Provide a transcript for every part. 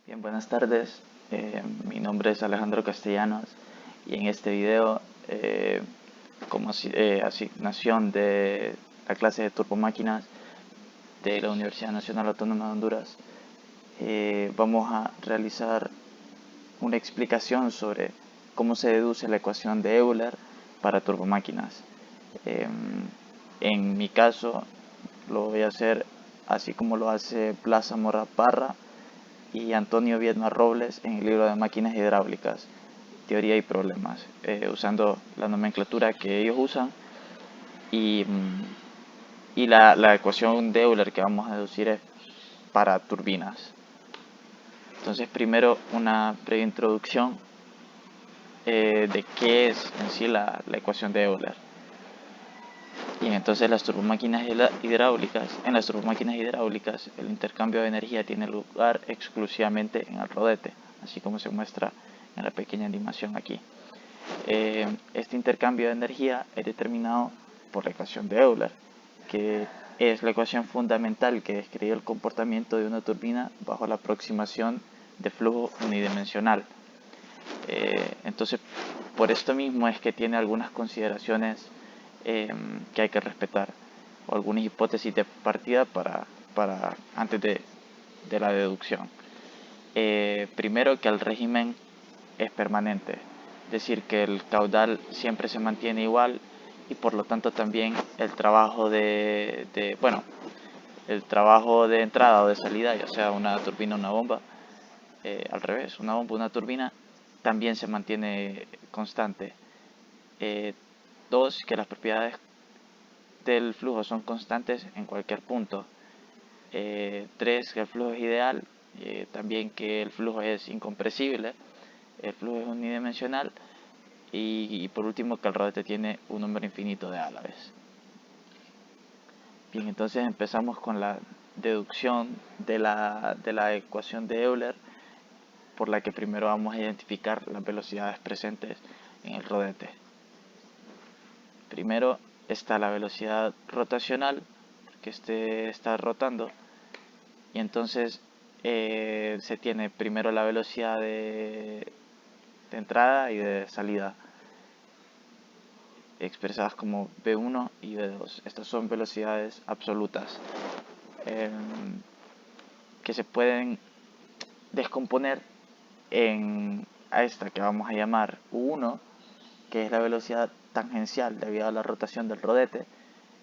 Bien, buenas tardes. Mi nombre es Alejandro Castellanos y en este video, como asignación de la clase de turbomáquinas de la Universidad Nacional Autónoma de Honduras, vamos a realizar una explicación sobre cómo se deduce la ecuación de Euler para turbomáquinas. En mi caso, lo voy a hacer así como lo hace Plaza Mora Parra y Antonio Viedma Robles en el libro de máquinas hidráulicas, teoría y problemas, usando la nomenclatura que ellos usan y, la ecuación de Euler que vamos a deducir es para turbinas. Entonces, primero una breve introducción de qué es en sí la ecuación de Euler. Bien, entonces en las turbomáquinas hidráulicas el intercambio de energía tiene lugar exclusivamente en el rodete, así como se muestra en la pequeña animación aquí. Este intercambio de energía es determinado por la ecuación de Euler, que es la ecuación fundamental que describe el comportamiento de una turbina bajo la aproximación de flujo unidimensional. Entonces, por esto mismo es que tiene algunas consideraciones que hay que respetar, o algunas hipótesis de partida para antes de la deducción. Primero, que el régimen es permanente, es decir, que el caudal siempre se mantiene igual y por lo tanto también el trabajo el trabajo de entrada o de salida, ya sea una turbina o una bomba, al revés, una bomba o una turbina, también se mantiene constante. Dos, que las propiedades del flujo son constantes en cualquier punto. Tres, que el flujo es ideal. También que el flujo es incompresible. El flujo es unidimensional. Y por último, que el rodete tiene un número infinito de álabes. Bien, entonces empezamos con la deducción de la ecuación de Euler, por la que primero vamos a identificar las velocidades presentes en el rodete. Primero está la velocidad rotacional, que está rotando, y entonces se tiene primero la velocidad de entrada y de salida, expresadas como V1 y V2. Estas son velocidades absolutas que se pueden descomponer a esta que vamos a llamar U1, que es la velocidad tangencial debido a la rotación del rodete,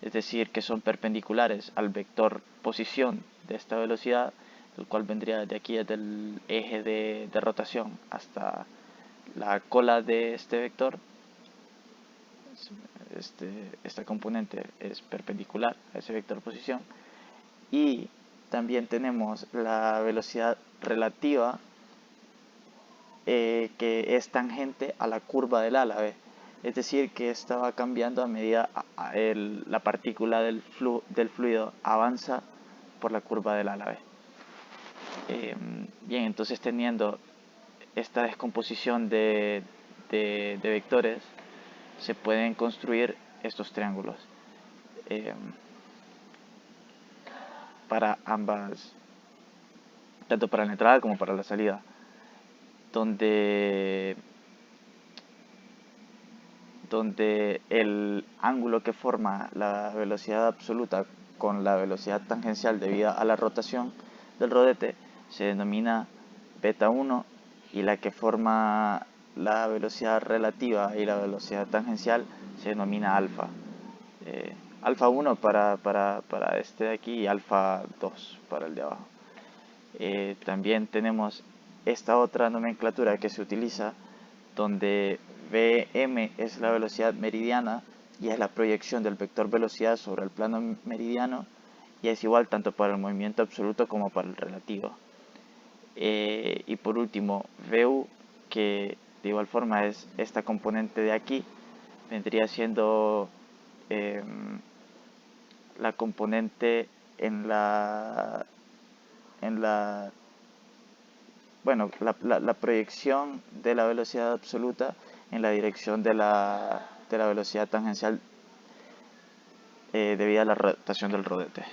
es decir, que son perpendiculares al vector posición de esta velocidad, el cual vendría de aquí, desde el eje de rotación hasta la cola de este vector. Esta componente es perpendicular a ese vector posición. Y también tenemos la velocidad relativa, que es tangente a la curva del álave, es decir, que esta va cambiando a medida la partícula del fluido avanza por la curva del álave. Bien, entonces teniendo esta descomposición de vectores, se pueden construir estos triángulos para ambas, tanto para la entrada como para la salida, donde el ángulo que forma la velocidad absoluta con la velocidad tangencial debido a la rotación del rodete se denomina beta 1, y la que forma la velocidad relativa y la velocidad tangencial se denomina alfa. Alfa 1 para este de aquí y alfa 2 para el de abajo. También tenemos esta otra nomenclatura que se utiliza, donde Vm es la velocidad meridiana y es la proyección del vector velocidad sobre el plano meridiano, y es igual tanto para el movimiento absoluto como para el relativo. Y por último, Vu, que de igual forma es esta componente de aquí, vendría siendo la componente en la proyección de la velocidad absoluta en la dirección de la velocidad tangencial debido a la rotación del rodete.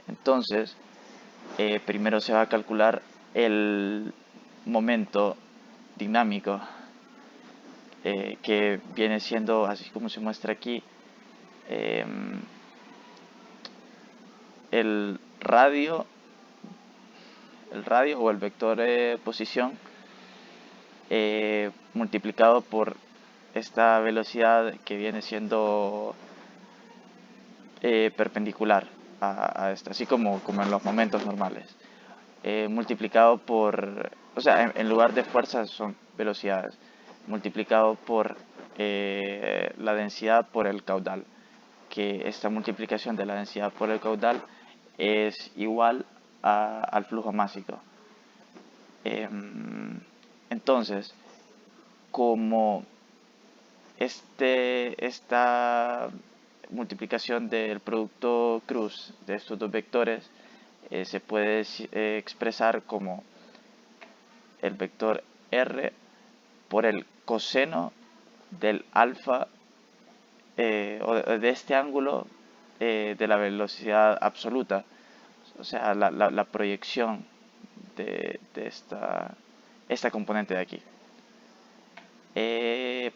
Entonces, primero se va a calcular el momento dinámico, que viene siendo, así como se muestra aquí, el radio, o el vector posición, multiplicado por esta velocidad que viene siendo perpendicular a esta, así como en los momentos normales, multiplicado por, o sea, en lugar de fuerzas son velocidades, multiplicado por la densidad por el caudal, que esta multiplicación de la densidad por el caudal es igual al flujo másico. Entonces, como esta multiplicación del producto cruz de estos dos vectores se puede expresar como el vector r por el coseno del alfa, o de este ángulo, de la velocidad absoluta, o sea, la proyección de esta componente de aquí.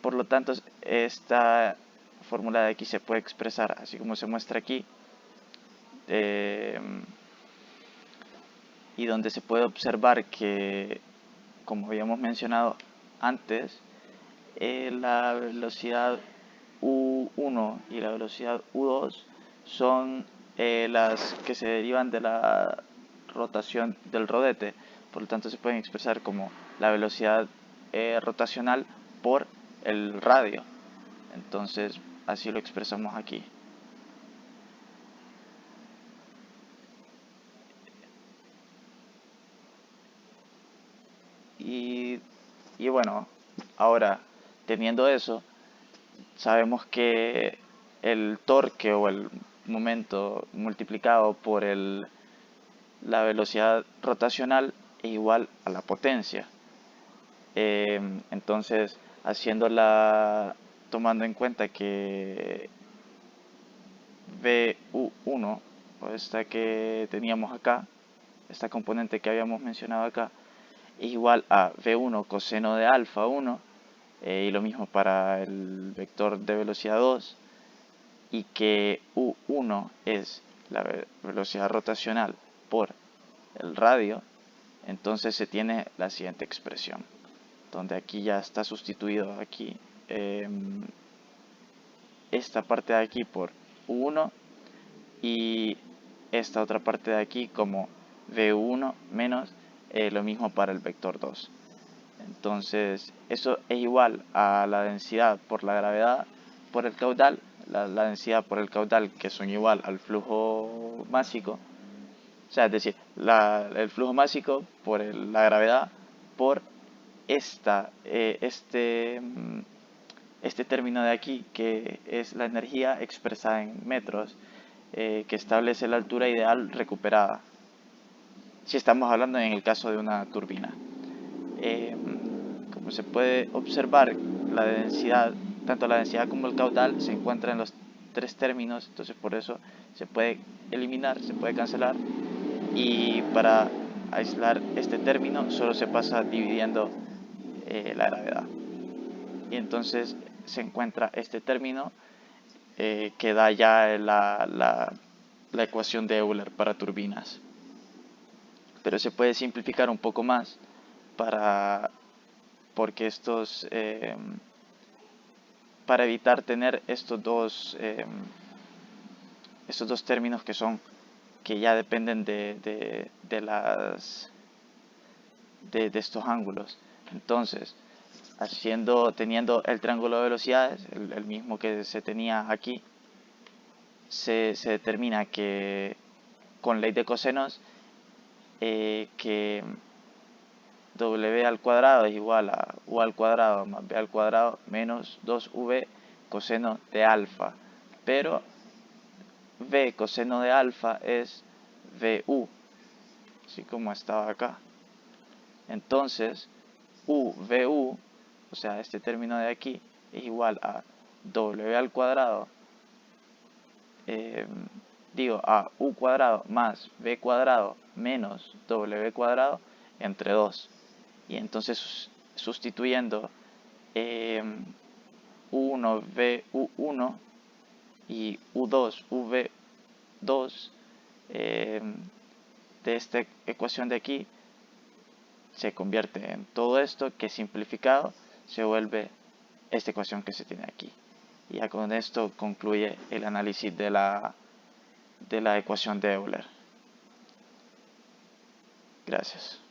Por lo tanto, esta fórmula de aquí se puede expresar así como se muestra aquí, y donde se puede observar que, como habíamos mencionado antes, la velocidad U1 y la velocidad U2 son las que se derivan de la rotación del rodete. Por lo tanto, se pueden expresar como la velocidad rotacional por el radio. Entonces, así lo expresamos aquí. Y bueno, ahora, teniendo eso, sabemos que el torque o el momento multiplicado por la velocidad rotacional es igual a la potencia. Entonces, tomando en cuenta que VU1, o esta que teníamos acá, esta componente que habíamos mencionado acá, es igual a V1 coseno de alfa 1, y lo mismo para el vector de velocidad 2, y que U1 es la velocidad rotacional por el radio, entonces se tiene la siguiente expresión, donde aquí ya está sustituido aquí esta parte de aquí por U1 y esta otra parte de aquí como V1 menos lo mismo para el vector 2. Entonces eso es igual a la densidad por la gravedad por el caudal, la densidad por el caudal, que son igual al flujo másico, o sea, es decir, el flujo másico por la gravedad por este término de aquí, que es la energía expresada en metros, que establece la altura ideal recuperada, si estamos hablando en el caso de una turbina. Como se puede observar, la densidad, tanto la densidad como el caudal se encuentran en los tres términos, entonces por eso se puede eliminar, se puede cancelar, y para aislar este término solo se pasa dividiendo la gravedad, y entonces se encuentra este término que da ya la ecuación de Euler para turbinas. Pero se puede simplificar un poco más porque para evitar tener estos dos términos que ya dependen de estos ángulos. Entonces, teniendo el triángulo de velocidades, el mismo que se tenía aquí, se determina que con ley de cosenos, que w al cuadrado es igual a u al cuadrado más b al cuadrado menos 2v coseno de alfa, pero v coseno de alfa es vu, así como estaba acá. Entonces vu, o sea, este término de aquí, es igual a w al cuadrado digo a u cuadrado más b cuadrado menos w cuadrado entre 2. Y entonces sustituyendo u1 v u1 y u2 v2 de esta ecuación de aquí se convierte en todo esto que simplificado se vuelve esta ecuación que se tiene aquí. Y ya con esto concluye el análisis de la ecuación de Euler. Gracias.